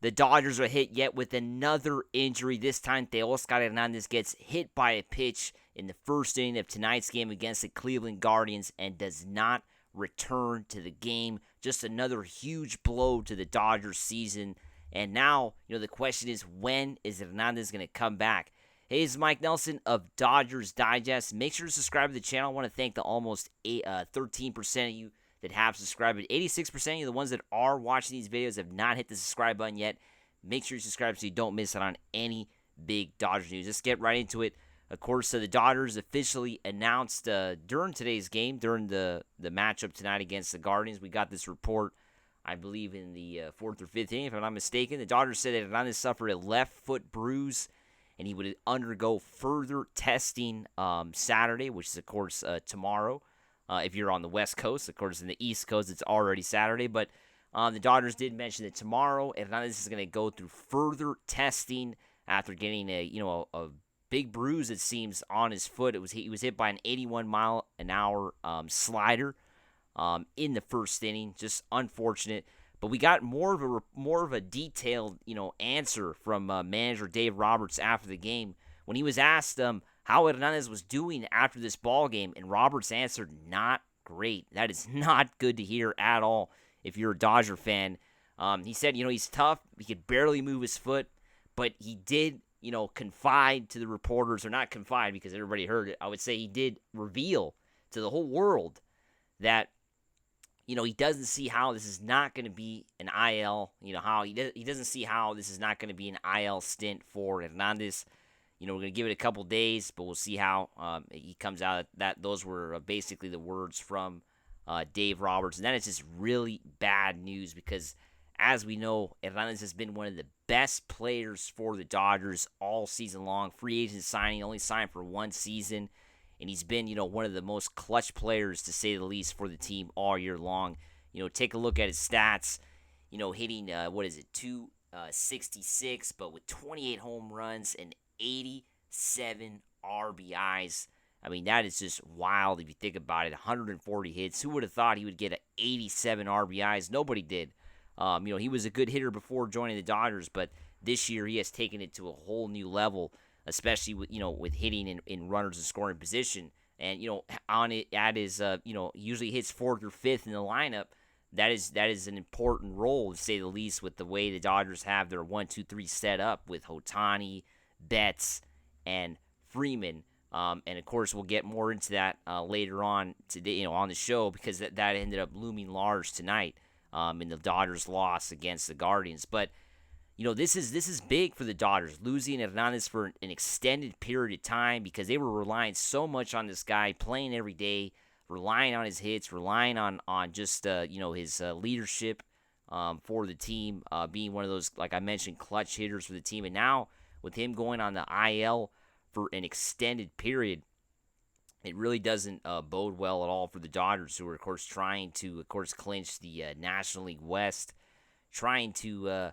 The Dodgers are hit yet with another injury. This time, Teoscar Hernández gets hit by a pitch in the first inning of tonight's game against the Cleveland Guardians and does not return to the game. Just another huge blow to the Dodgers season. And now, the question is, when is Hernandez going to come back? Hey, this is Mike Nelson of Dodgers Digest. Make sure to subscribe to the channel. I want to thank the almost 13% of you that have subscribed. 86% of you, the ones that are watching these videos, have not hit the subscribe button yet. Make sure you subscribe so you don't miss out on any big Dodgers news. Let's get right into it. Of course, the Dodgers officially announced during today's game, during the matchup tonight against the Guardians, we got this report, I believe, in the 4th or 5th inning, if I'm not mistaken. The Dodgers said that Hernandez suffered a left foot bruise, and he would undergo further testing Saturday, which is, of course, tomorrow. If you're on the West Coast, of course, in the East Coast, it's already Saturday. But the Dodgers did mention that tomorrow, Hernandez is going to go through further testing after getting a big bruise, it seems, on his foot. He was hit by an 81-mile-an-hour slider in the first inning. Just unfortunate. But we got more of a detailed answer from manager Dave Roberts after the game when he was asked how Hernandez was doing after this ball game, and Roberts answered, "Not great." That is not good to hear at all if you're a Dodger fan. He said, he's tough. He could barely move his foot, but he did, confide to the reporters, or not confide because everybody heard it. I would say he did reveal to the whole world that, he doesn't see how this is not going to be an IL. How he doesn't see how this is not going to be an IL stint for Hernandez. We're going to give it a couple days, but we'll see how he comes out. That those were basically the words from Dave Roberts. And that is just really bad news because, as we know, Hernandez has been one of the best players for the Dodgers all season long. Free agent signing, only signed for one season. And he's been, one of the most clutch players, to say the least, for the team all year long. Take a look at his stats. Hitting, 266, but with 28 home runs and 87 RBIs. I mean, that is just wild if you think about it. 140 hits. Who would have thought he would get 87 RBIs? Nobody did. He was a good hitter before joining the Dodgers, but this year he has taken it to a whole new level, especially with hitting in runners in scoring position. And on it at his usually hits 4th or 5th in the lineup. That is an important role, to say the least, with the way the Dodgers have their 1-2-3 set up with Ohtani, Betts, and Freeman. And of course, we'll get more into that later on today, on the show, because that ended up looming large tonight in the Dodgers' loss against the Guardians. But this is big for the Dodgers, losing Hernandez for an extended period of time, because they were relying so much on this guy playing every day, relying on his hits, relying on just his leadership for the team, being one of those, like I mentioned, clutch hitters for the team. And now with him going on the IL for an extended period, it really doesn't bode well at all for the Dodgers, who are, of course, trying to, clinch the National League West, trying to,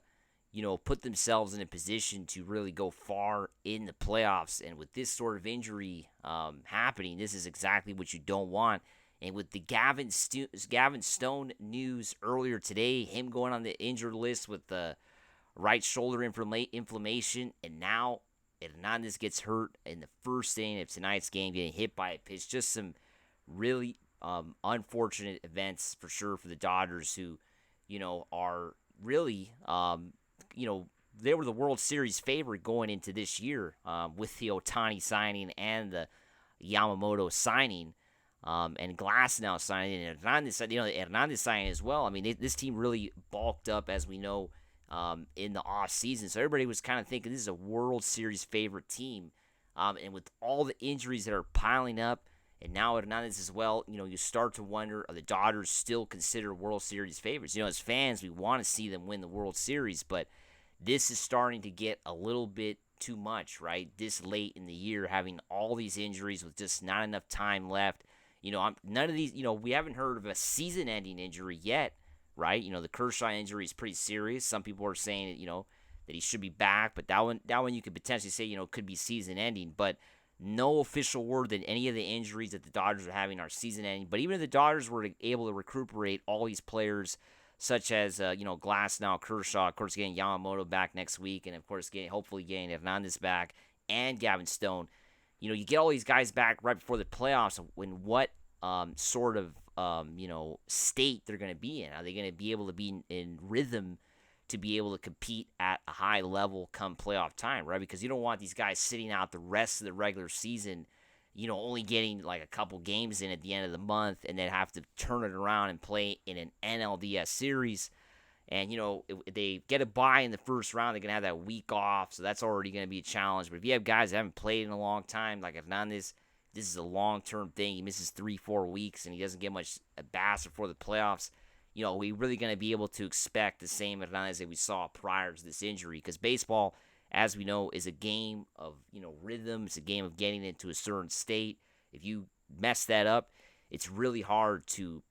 put themselves in a position to really go far in the playoffs. And with this sort of injury happening, this is exactly what you don't want. And with the Gavin Stone news earlier today, him going on the injured list with the right shoulder inflammation, and now Hernandez gets hurt in the first inning of tonight's game, getting hit by a pitch. Just some really unfortunate events for sure for the Dodgers, who, are really, they were the World Series favorite going into this year with the Ohtani signing and the Yamamoto signing, and Glasnow signing, and Hernandez signing as well. I mean, this team really bulked up, as we know, in the off season. So everybody was kind of thinking this is a World Series favorite team. And with all the injuries that are piling up, and now Hernandez as well, you start to wonder, are the Dodgers still considered World Series favorites? As fans, we want to see them win the World Series, but this is starting to get a little bit too much, right? This late in the year, having all these injuries with just not enough time left. None of these, we haven't heard of a season-ending injury yet, right? The Kershaw injury is pretty serious. Some people are saying that he should be back, but that one you could potentially say, could be season-ending. But no official word that any of the injuries that the Dodgers are having are season-ending. But even if the Dodgers were able to recuperate all these players, such as Glasnow, Kershaw, of course getting Yamamoto back next week, and of course hopefully getting Hernandez back and Gavin Stone. You get all these guys back right before the playoffs. When what sort of state they're going to be in? Are they going to be able to be in rhythm to be able to compete at a high level come playoff time, right? Because you don't want these guys sitting out the rest of the regular season, only getting like a couple games in at the end of the month and then have to turn it around and play in an NLDS series. And, if they get a bye in the first round, they're going to have that week off, so that's already going to be a challenge. But if you have guys that haven't played in a long time, like Hernandez, this is a long-term thing. He misses 3-4 weeks, and he doesn't get much bass before the playoffs. We really going to be able to expect the same Hernandez that we saw prior to this injury, because baseball, as we know, is a game of rhythm. It's a game of getting into a certain state. If you mess that up, it's really hard to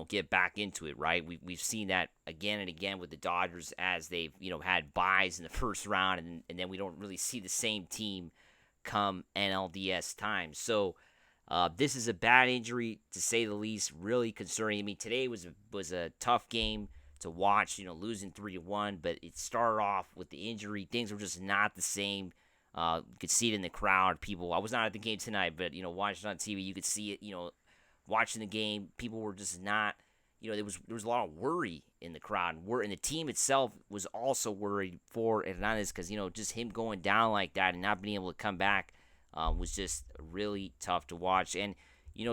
get back into it, right? We've seen that again and again with the Dodgers as they've had byes in the first round, and then we don't really see the same team come NLDS time. So this is a bad injury, to say the least, really concerning. I mean, today was a tough game to watch, losing 3-1, but it started off with the injury. Things were just not the same. You could see it in the crowd. I was not at the game tonight, but, watching on TV, you could see it, watching the game. People were just not, there was a lot of worry in the crowd. And the team itself was also worried for Hernandez because, just him going down like that and not being able to come back was just really tough to watch. And,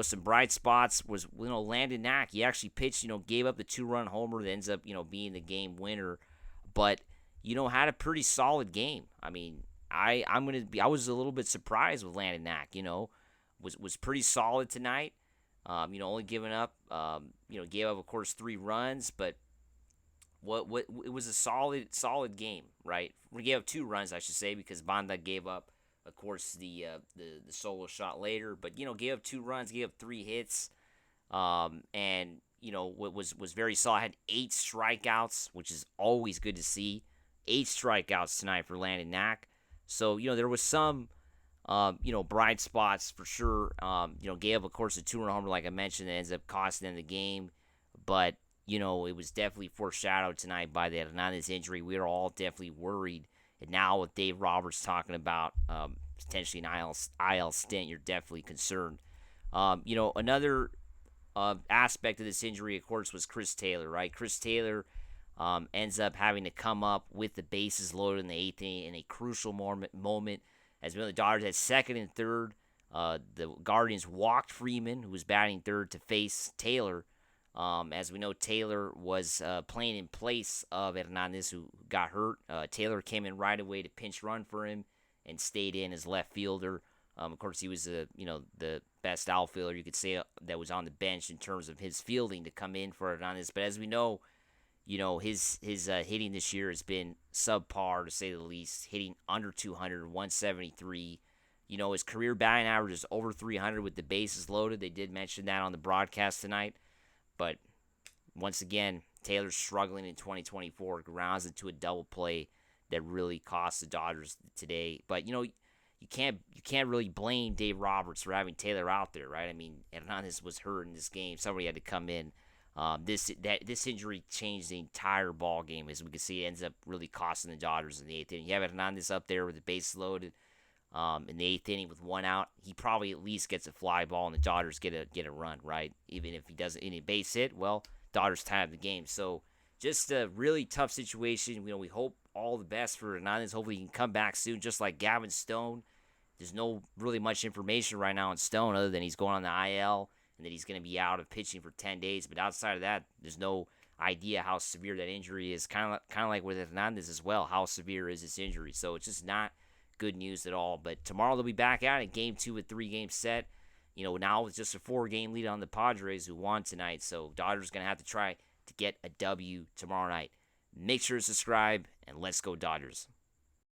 some bright spots was, Landon Knack. He actually pitched, gave up the 2-run homer that ends up, being the game winner. But, had a pretty solid game. I mean, I was a little bit surprised with Landon Knack, was pretty solid tonight. Only giving up, gave up, of course, 3 runs, but what it was a solid game, right? We gave up 2 runs, I should say, because Banda gave up, of course, the solo shot later, but gave up 2 runs, gave up 3 hits, and what was very solid. Had 8 strikeouts, which is always good to see. 8 strikeouts tonight for Landon Knack. So there was some. Bright spots for sure. Gave, of course, a 2-run homer, like I mentioned, that ends up costing them the game. But, it was definitely foreshadowed tonight by the Hernandez injury. We were all definitely worried. And now with Dave Roberts talking about potentially an IL stint, you're definitely concerned. Another aspect of this injury, of course, was Chris Taylor, right? Chris Taylor ends up having to come up with the bases loaded in the 8th inning in a crucial moment. As the Dodgers had second and third, the Guardians walked Freeman, who was batting third, to face Taylor. As we know, Taylor was playing in place of Hernandez, who got hurt. Taylor came in right away to pinch run for him and stayed in as left fielder. Of course, he was the best outfielder you could say that was on the bench in terms of his fielding to come in for Hernandez. But as we know, his hitting this year has been subpar, to say the least, hitting under 200, 173. His career batting average is over 300 with the bases loaded. They did mention that on the broadcast tonight. But once again, Taylor's struggling in 2024, grounds into a double play that really cost the Dodgers today. But, you can't really blame Dave Roberts for having Taylor out there, right? I mean, Hernandez was hurt in this game. Somebody had to come in. This injury changed the entire ball game. As we can see, it ends up really costing the Dodgers in the 8th inning. You have Hernandez up there with the base loaded in the 8th inning with 1 out. He probably at least gets a fly ball, and the Dodgers get a run, right? Even if he doesn't any base hit, well, Dodgers tie the game. So just a really tough situation. We hope all the best for Hernandez. Hopefully he can come back soon, just like Gavin Stone. There's no really much information right now on Stone other than he's going on the IL and that he's going to be out of pitching for 10 days. But outside of that, there's no idea how severe that injury is. Kind of like with Hernandez as well. How severe is this injury? So it's just not good news at all. But tomorrow they'll be back at it. Game 2 with 3-game set. Now it's just a 4-game lead on the Padres, who won tonight. So Dodgers going to have to try to get a W tomorrow night. Make sure to subscribe, and let's go Dodgers.